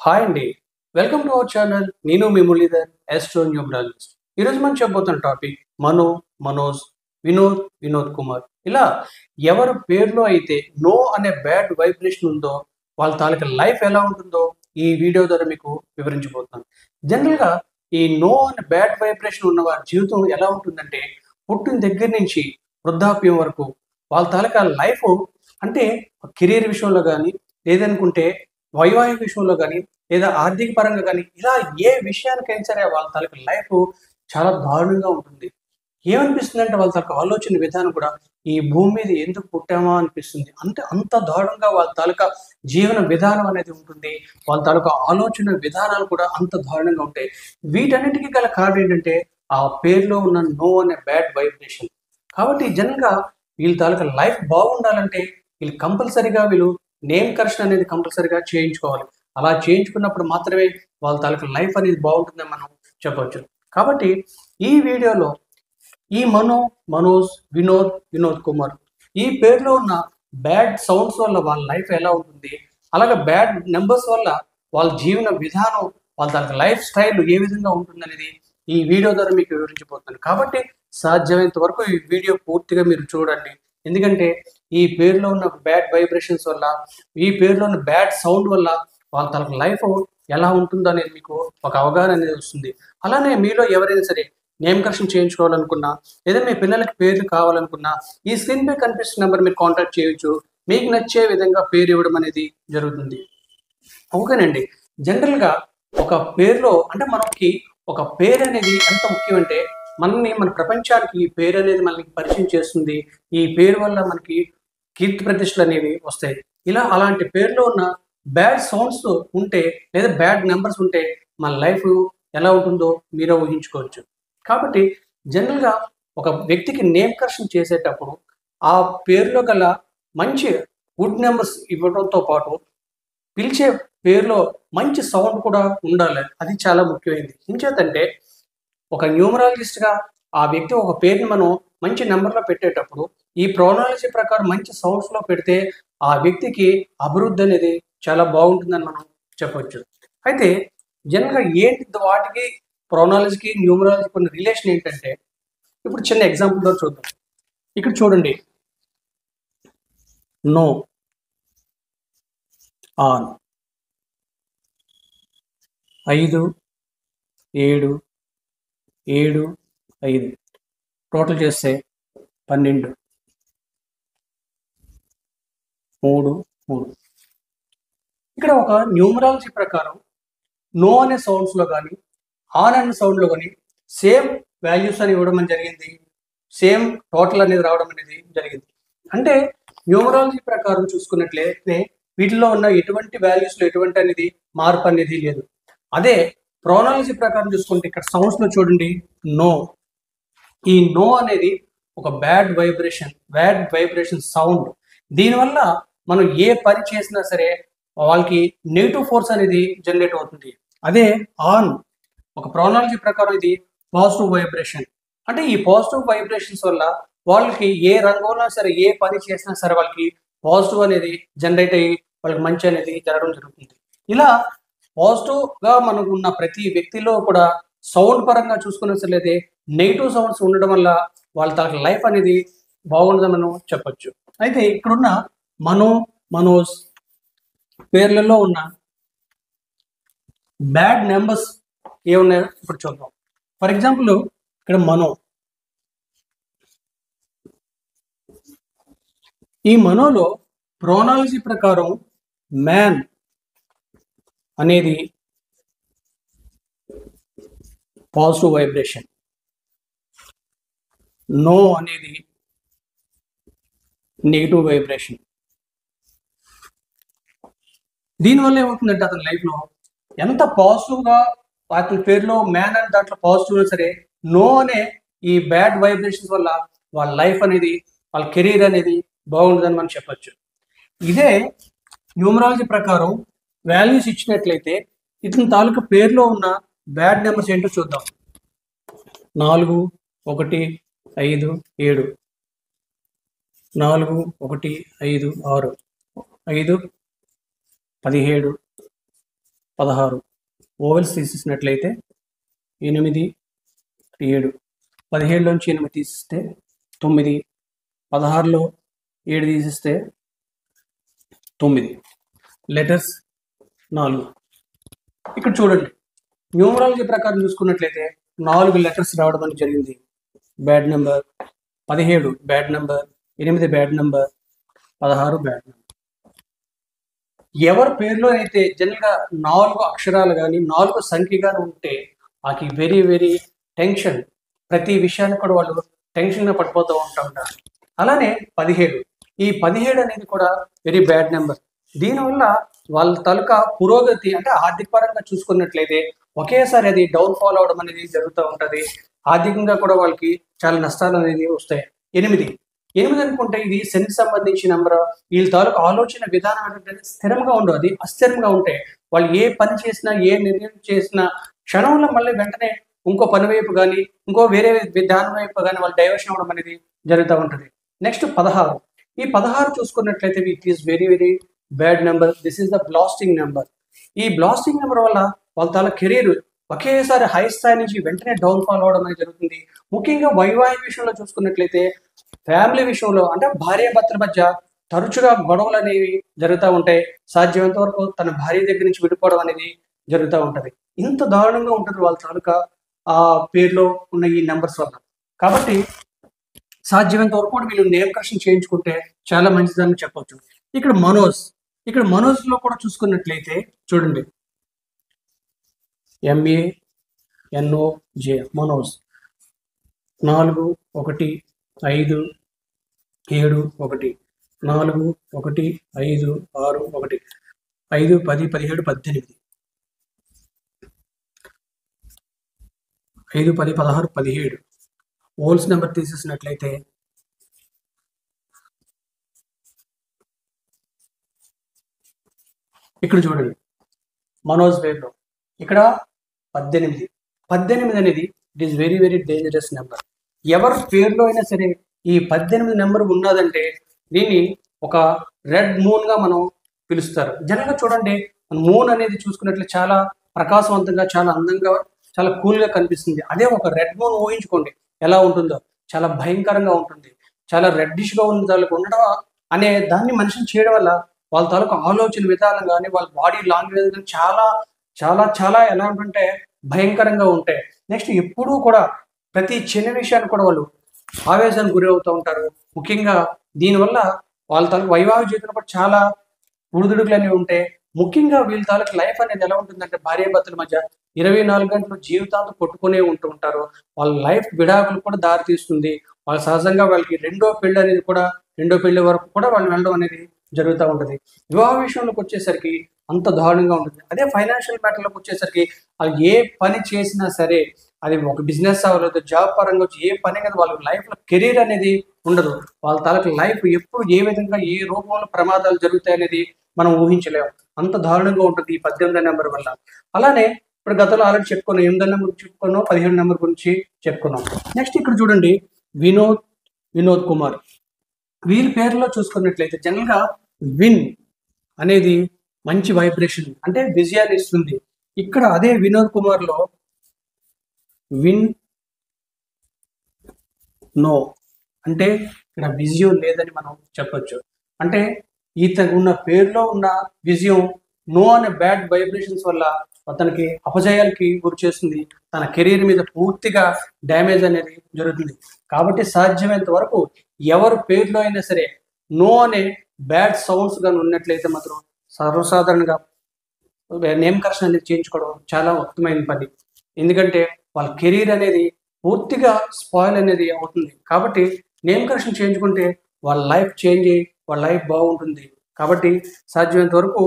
Hi అండి. Welcome to our channel. నేను మీ Muralidhar, astro numerologist. ఈరోజు మనం చెప్పబోతున్న టాపిక్ మను, మనోజ్, వినోద్, వినోద్ కుమార్. ఇలా ఎవరి పేరులో అయితే నో అనే బ్యాడ్ వైబ్రేషన్ ఉందో వాళ్ళ తాలూకా లైఫ్ ఎలా ఉంటుందో ఈ వీడియో ద్వారా మీకు వివరించబోతున్నాను. జనరల్‌గా ఈ నో అనే బ్యాడ్ వైబ్రేషన్ ఉన్న వారి జీవితం ఎలా ఉంటుందంటే పుట్టిన దగ్గర నుంచి వృద్ధాప్యం వరకు వాళ్ళ తాలూకా లైఫ్ అంటే కెరీర్ విషయంలో గాని, లేదనుకుంటే వైవాహిక విషయంలో గాని, లేదా ఆర్థిక పరంగా గాని, ఇలా ఏ విషయానికైనా సరే వాళ్ళ తాలూకా లైఫ్ చాలా దారుణంగా ఉంటుంది. ఏమనిపిస్తుందంటే వాళ్ళ తాలూకా ఆలోచన విధానం కూడా ఈ భూమి మీద ఎందుకు పుట్టామా అనిపిస్తుంది. అంటే అంత దారుణంగా వాళ్ళ తాలూకా జీవన విధానం అనేది ఉంటుంది. వాళ్ళ తాలూకా ఆలోచన విధానాలు కూడా అంత దారుణంగా ఉంటాయి. వీటన్నిటికి గల కారణం ఏంటంటే ఆ పేరులో ఉన్న నో అనే బ్యాడ్ వైబ్రేషన్. కాబట్టి జనరల్‌గా వీళ్ళ తాలూకా లైఫ్ బాగుండాలంటే వీళ్ళు కంపల్సరీగా నేమ్ కరెక్షన్ అనేది కంపల్సరీగా చేయించుకోవాలి. అలా చేయించుకున్నప్పుడు మాత్రమే వాళ్ళ తాలూకా లైఫ్ అనేది బాగుంటుందని మనం చెప్పొచ్చు. కాబట్టి ఈ వీడియోలో ఈ మను, మనోజ్, వినోద్, వినోద్ కుమార్ ఈ పేరులో ఉన్న బ్యాడ్ సౌండ్స్ వల్ల వాళ్ళ లైఫ్ ఎలా ఉంటుంది? అలాగే బ్యాడ్ నంబర్స్ వల్ల వాళ్ళ జీవన విధానం, వాళ్ళ తాలూకా లైఫ్ స్టైల్ ఏ విధంగా ఉంటుందనేది ఈ వీడియో ద్వారా మీకు వివరించబోతున్నాను. కాబట్టి సాధ్యమైనంత వరకు ఈ వీడియో పూర్తిగా మీరు చూడండి. ఎందుకంటే ఈ పేరులో ఉన్న బ్యాడ్ వైబ్రేషన్స్ వల్ల, ఈ పేరులో ఉన్న బ్యాడ్ సౌండ్ వల్ల వాళ్ళ తాలూకా లైఫ్ ఎలా ఉంటుందో అనేది మీకు ఒక అవగాహన అనేది వస్తుంది. అలానే మీలో ఎవరైనా సరే నేమ్ కరెక్షన్ చేయించుకోవాలనుకున్నా, లేదా మీ పిల్లలకి పేర్లు కావాలనుకున్నా, ఈ స్క్రీన్ పై కనిపిస్తున్న నెంబర్ మీరు కాంటాక్ట్ చేయొచ్చు. మీకు నచ్చే విధంగా పేరు ఇవ్వడం అనేది జరుగుతుంది. ఓకేనండి. జనరల్‌గా ఒక పేరులో అంటే మనకి ఒక పేరనేది ఎంత ముఖ్యమంటే, మన ప్రపంచానికి ఈ పేరనేది మనల్ని పరిచయం చేస్తుంది. ఈ పేరు వల్ల మనకి కీర్తి ప్రతిష్టలనేవి వస్తాయి. అలాంటి పేరులో ఉన్న బ్యాడ్ సౌండ్స్ ఉంటే, లేదా బ్యాడ్ నంబర్స్ ఉంటే, మన లైఫ్ ఎలా ఉంటుందో మీరే ఊహించుకోవచ్చు. కాబట్టి జనరల్‌గా ఒక వ్యక్తికి నేమ్ కరెక్షన్ చేసేటప్పుడు, ఆ పేరులో గల మంచి గుడ్ నంబర్స్ ఇవ్వడంతో పాటు పిలిచే పేరులో మంచి సౌండ్ కూడా ఉండాలి. అది చాలా ముఖ్యమైనది. ఎంచేతంటే ఒక న్యూమరాలజిస్ట్‌గా ఆ వ్యక్తి ఒక పేరుని మనం మంచి నంబర్‌లో పెట్టేటప్పుడు, ఈ ప్రోనాలజీ ప్రకారం మంచి సౌండ్స్‌లో పెడితే ఆ వ్యక్తికి అభివృద్ధి అనేది చాలా బాగుంటుందని మనం చెప్పొచ్చు. అయితే జనరల్‌గా ఏంటి వాటికి ప్రోనాలజీకి, న్యూమరాలజీకి ఉన్న రిలేషన్ ఏంటంటే, ఇప్పుడు చిన్న ఎగ్జాంపుల్‌తో చూద్దాం. ఇక్కడ చూడండి. నో, ఆన్ 5, 7, 7, 5 టోటల్ చేస్తే 12, 3, 3. ఇక్కడ ఒక న్యూమరాలజీ ప్రకారం నో అనే సౌండ్స్‌లో గాని, ఆన్ అనే సౌండ్‌లో గాని సేమ్ వాల్యూస్ అని ఇవ్వడం అని జరిగింది. సేమ్ టోటల్ అనేది రావడం అనేది జరిగింది. అంటే న్యూమరాలజీ ప్రకారం చూసుకున్నట్లయితే వీటిలో ఉన్న ఎటువంటి వాల్యూస్‌లో ఎటువంటి అనేది మార్పు అనేది లేదు. అదే ప్రోనాలజీ ప్రకారం చూసుకుంటే ఇక్కడ సౌండ్స్‌లో చూడండి. నో. ఈ నో అనేది ఒక బ్యాడ్ వైబ్రేషన్ సౌండ్. దీనివల్ల మనం ఏ పని చేసినా సరే వాళ్ళకి నెగెటివ్ ఫోర్స్ అనేది జనరేట్ అవుతుంది. అదే ఆన్ ఒక ప్రోనాలజీ ప్రకారం ఇది పాజిటివ్ వైబ్రేషన్. అంటే ఈ పాజిటివ్ వైబ్రేషన్స్ వల్ల వాళ్ళకి ఏ రంగంలో సరే ఏ పని చేసినా సరే వాళ్ళకి పాజిటివ్ అనేది జనరేట్ అయ్యి వాళ్ళకి మంచి అనేది జరగడం జరుగుతుంది. ఇలా పాజిటివ్‌గా మనకున్న ప్రతి వ్యక్తిలో కూడా సౌండ్ పరంగా చూసుకున్నట్లయితే నెగెటివ్ సౌండ్స్ ఉండడం వల్ల వాళ్ళ తాలూకా లైఫ్ అనేది బాగుండదని మనం చెప్పొచ్చు. అయితే ఇక్కడున్న మను, మనోజ్ పేర్లలో ఉన్న బ్యాడ్ నంబర్స్ ఏమున్నాయో ఇప్పుడు చూద్దాం. ఫర్ ఎగ్జాంపుల్ ఇక్కడ మను. ఈ మనోలో ప్రోనాలజీ ప్రకారం మ్యాన్ అనేది పాజిటివ్ వైబ్రేషన్. నో అనేది నెగెటివ్ వైబ్రేషన్. దీనివల్ల ఏమవుతుందంటే అతని లైఫ్‌లో ఎంత పాజిటివ్‌గా అతని పేరులో మ్యాన్ అనే దాంట్లో పాజిటివ్ ఉన్నా సరే, నో అనే ఈ బ్యాడ్ వైబ్రేషన్స్ వల్ల వాళ్ళ లైఫ్ అనేది, వాళ్ళ కెరీర్ అనేది బాగుండదని మనం చెప్పొచ్చు. ఇదే న్యూమరాలజీ ప్రకారం వాల్యూస్ ఇచ్చినట్లయితే ఇతని తాలూకా పేరులో ఉన్న బ్యాడ్ నెంబర్స్ ఏంటో చూద్దాం. 4, 1, 5, 7, 4, 1, 5, 6, 5, 17, 16 ఓవెల్స్ తీసేసినట్లయితే 8 7 17లోంచి 8 తీసిస్తే 9 16లో 7 తీసిస్తే 9 లెటర్స్ 4. ఇక్కడ చూడండి న్యూమరాలజీ ప్రకారం చూసుకున్నట్లయితే 4 లెటర్స్ రావడం అనేది జరిగింది. Bad number. 17 bad number, 8 bad number, 16 bad number. ఎవరి పేరులో అయితే జనరల్గా 4 అక్షరాలు కానీ 4 సంఖ్య కానీ ఉంటే మాకు వెరీ వెరీ టెన్షన్, ప్రతి విషయానికి కూడా వాళ్ళు టెన్షన్గా పడిపోతూ ఉంటారు. అలానే 17 ఈ 17 అనేది కూడా వెరీ బ్యాడ్ నెంబర్. దీనివల్ల వాళ్ళ తాలూకా పురోగతి అంటే ఆర్థిక పరంగా చూసుకున్నట్లయితే ఒకేసారి అది డౌన్ ఫాల్ అవడం అనేది జరుగుతూ ఉంటుంది. ఆర్థికంగా కూడా వాళ్ళకి చాలా నష్టాలు అనేది వస్తాయి. 8 అనుకుంటే ఇది శనికి సంబంధించిన నెంబర్. వీళ్ళ తాలూకు ఆలోచన విధానం ఏంటంటే స్థిరంగా ఉండదు, అది అస్థిరంగా ఉంటే వాళ్ళు ఏ పని చేసినా ఏ నిర్ణయం చేసినా క్షణంలో మళ్ళీ వెంటనే ఇంకో పని వైపు కానీ ఇంకో వేరే విధానం వైపు కానీ వాళ్ళు డైవర్షన్ అవ్వడం అనేది జరుగుతూ ఉంటుంది. నెక్స్ట్ 16 ఈ 16 చూసుకున్నట్లయితే it is very very bad number. This is the blasting number. ఈ బ్లాస్టింగ్ నెంబర్ వల్ల వాళ్ళ తాల కెరీర్ ఒకేసారి హై స్థాయి నుంచి వెంటనే డౌన్ ఫాల్ అవడం అనేది జరుగుతుంది. ముఖ్యంగా వైవాహిక విషయంలో చూసుకున్నట్లయితే ఫ్యామిలీ విషయంలో అంటే భార్యాభర్తల మధ్య తరచుగా గొడవలు అనేవి జరుగుతూ ఉంటాయి. సాధ్యమైనంత వరకు తన భార్య దగ్గర నుంచి విడిపోవడం అనేది జరుగుతూ ఉంటుంది. ఇంత దారుణంగా ఉంటుంది వాళ్ళ తాలూకా ఆ పేరులో ఉన్న ఈ నెంబర్స్ వల్ల. కాబట్టి సాధ్యమైనంత వరకు కూడా వీళ్ళు నేమ్ కరెక్షన్ చేయించుకుంటే చాలా మంచిదని చెప్పొచ్చు. ఇక్కడ మనోజ్లో కూడా చూసుకున్నట్లయితే చూడండి MANOJ మనోజ్ 4 1 5 7 1 4 1 5 6 1 5 10 17 18 5 10 16 17 ఓల్స్ నెంబర్ తీసేసినట్లయితే ఇక్కడ చూడండి మనోజ్ పేరులో ఇక్కడ 18 అనేది it is very very dangerous number. ఎవరి పేరులో అయినా సరే ఈ 18 నెంబర్ ఉన్నదంటే దీన్ని ఒక రెడ్ మూన్ గా మనం పిలుస్తారు. జనరల్గా చూడండి మూన్ అనేది చూసుకున్నట్లు చాలా ప్రకాశవంతంగా, చాలా అందంగా, చాలా కూల్ గా కనిపిస్తుంది. అదే ఒక రెడ్ మూన్ ఊహించుకోండి ఎలా ఉంటుందో, చాలా భయంకరంగా ఉంటుంది. చాలా రెడ్డిష్ గా ఉన్న వాళ్ళకి ఉండడం అనే దాన్ని మనిషిని చేయడం వల్ల వాళ్ళ తాలూకు ఆలోచన విధానం కానీ వాళ్ళ బాడీ లాంగ్వేజ్ కానీ చాలా చాలా చాలా ఎలా ఉంటుంటే భయంకరంగా ఉంటాయి. నెక్స్ట్ ఎప్పుడూ కూడా ప్రతి చిన్న విషయాన్ని కూడా వాళ్ళు ఆవేశానికి గురి అవుతూ ఉంటారు. ముఖ్యంగా దీనివల్ల వాళ్ళ తాలూకు వైవాహిక జీవితంలో కూడా చాలా ఉడుదుడుకులు అనేవి ఉంటాయి. ముఖ్యంగా వీళ్ళ తాలూకు లైఫ్ అనేది ఎలా ఉంటుందంటే భార్యాభర్తల మధ్య 24 గంటలు జీవితాంతం కొట్టుకునే ఉంటారు. వాళ్ళ లైఫ్ విడాకులు కూడా దారి తీస్తుంది. వాళ్ళు సహజంగా వాళ్ళకి రెండో పెళ్లి వరకు కూడా వాళ్ళు వెళ్ళడం అనేది జరుగుతూ ఉంటుంది. వివాహ విషయంలోకి వచ్చేసరికి అంత దారుణంగా ఉంటుంది. అదే ఫైనాన్షియల్ మ్యాటర్లోకి వచ్చేసరికి వాళ్ళు ఏ పని చేసినా సరే అది ఒక బిజినెస్ అవ్వలేదు, జాబ్ పరంగా వచ్చి ఏ పని కదా వాళ్ళ లైఫ్లో కెరీర్ అనేది ఉండదు. వాళ్ళ తాలూకు లైఫ్ ఎప్పుడు ఏ విధంగా ఏ రూపంలో ప్రమాదాలు జరుగుతాయి అనేది మనం ఊహించలేము. అంత దారుణంగా ఉంటుంది ఈ 18 నెంబర్ వల్ల. అలానే ఇప్పుడు గతంలో ఆల్రెడీ చెప్పుకున్నాం, 8 నెంబర్ గురించి చెప్పుకున్నాం, 17 నెంబర్ గురించి చెప్పుకున్నాం. నెక్స్ట్ ఇక్కడ చూడండి వినోద్ కుమార్. వీరి పేరులో చూసుకున్నట్లయితే జనరల్గా విన్ అనేది మంచి వైబ్రేషన్ అంటే విజయాన్ని ఇస్తుంది. ఇక్కడ అదే వినోద్ కుమార్లో విన్ నో అంటే ఇక్కడ విజయం లేదని మనం చెప్పొచ్చు. అంటే ఉన్న పేరులో ఉన్న విజయం నో అనే బ్యాడ్ వైబ్రేషన్స్ వల్ల అతనికి అపజయాలకి గురి చేస్తుంది. తన కెరీర్ మీద పూర్తిగా డ్యామేజ్ అనేది జరుగుతుంది. కాబట్టి సాధ్యమైనంత వరకు ఎవరి పేరులో అయినా సరే నో అనే బ్యాడ్ సౌండ్స్ కానీ ఉన్నట్లయితే మాత్రం సర్వసాధారణంగా నేమ్ కరెక్షన్ అనేది చేయించుకోవడం చాలా ఉత్తమమైన పని. ఎందుకంటే వాళ్ళ కెరీర్ అనేది పూర్తిగా స్పాయిల్ అనేది అవుతుంది. కాబట్టి నేమ్ కరెక్షన్ చేయించుకుంటే వాళ్ళ లైఫ్ చేంజ్ అయ్యి వాళ్ళ లైఫ్ బాగుంటుంది. కాబట్టి సాధ్యమైనంత వరకు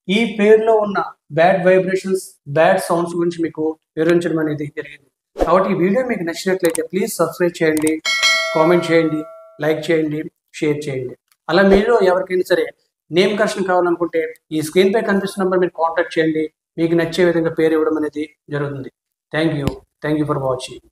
ఈ పేరులో ఉన్న బ్యాడ్ వైబ్రేషన్స్, బ్యాడ్ సౌండ్స్ గురించి మీకు వివరించడం అనేది జరిగింది. కాబట్టి ఈ వీడియో మీకు నచ్చినట్లయితే ప్లీజ్ సబ్స్క్రైబ్ చేయండి, కామెంట్ చేయండి, లైక్ చేయండి, షేర్ చేయండి. అలా మీరు ఎవరికైనా సరే నేమ్ కరెక్షన్ కావాలనుకుంటే ఈ స్క్రీన్ పై కనిపిస్తున్న నెంబర్ మీరు కాంటాక్ట్ చేయండి. మీకు నచ్చే విధంగా పేరు ఇవ్వడం అనేది జరుగుతుంది. Thank you for watching.